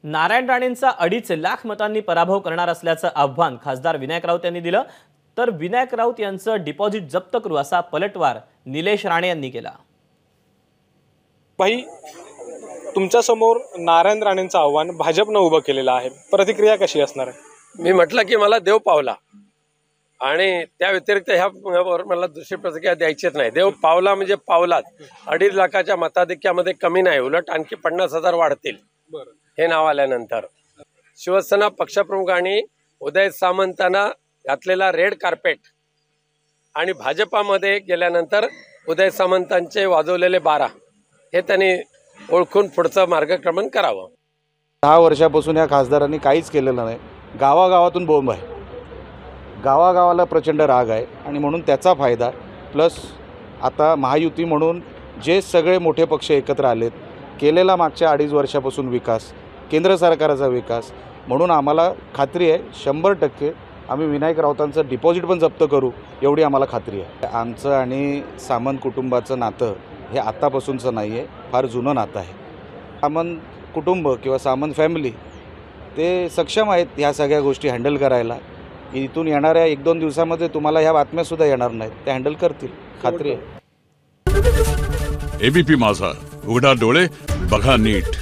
नारायण राणेंचा 2.5 लाख मतांनी पराभव करणार असल्याचं आव्हान खासदार विनायक राऊत यांनी दिलं। तर विनायक राऊत यांचं डिपॉझिट जप्त करू असा पलटवार निलेश राणे यांनी केला। भाई, तुमच्या समोर नारायण राणेंचं आव्हान भाजपनं उभं केलेलं आहे, प्रतिक्रिया कशी असणार आहे? मी म्हटलं की मला देव पावला आणि त्या व्यतिरिक्त ह्यावर मला दुसरी प्रतिक्रिया द्यायचीच नाही। देव पावला म्हणजे पावलाच। 2.5 लाखाच्या मताधिक्यामध्ये कमी नाही, उलट आणखी 50,000 वाढतील हे नाव आल्यानंतर। शिवसेना पक्षप्रमुखांनी उदय सामंतांना घातलेला रेड कार्पेट आणि भाजपामध्ये गेल्यानंतर उदय सामंतांचे वाजवलेले 12 हे त्यांनी ओळखून पुढचं मार्गक्रमण करावं। 10 वर्षापासून या खासदारांनी काहीच केलेलं नाही। गावागावातून बोंब आहे, गावागावाला प्रचंड राग आहे आणि म्हणून त्याचा फायदा प्लस आता महायुती म्हणून जे सगळे मोठे पक्ष एकत्र आलेत, केलेला मागच्या 2.5 वर्षापासून विकास, केंद्र सरकारचा विकास, म्हणून आम्हाला खात्री आहे 100% आम्ही विनायक राऊतांचं डिपॉझिट पण जप्त करू एवढी आम्हाला खात्री आहे। आमचं आणि सामंत कुटुंबाचं नातं हे आत्तापासूनचं नाही आहे, फार जुनं नातं आहे। सामंत कुटुंब किंवा सामंत फॅमिली ते सक्षम आहेत ह्या सगळ्या गोष्टी हँडल करायला। इथून येणाऱ्या 1-2 दिवसामध्ये तुम्हाला ह्या बातम्यासुद्धा येणार नाहीत, ते हँडल करतील, खात्री आहे। एबीपी माझा, उघडा डोळे बघा नीट।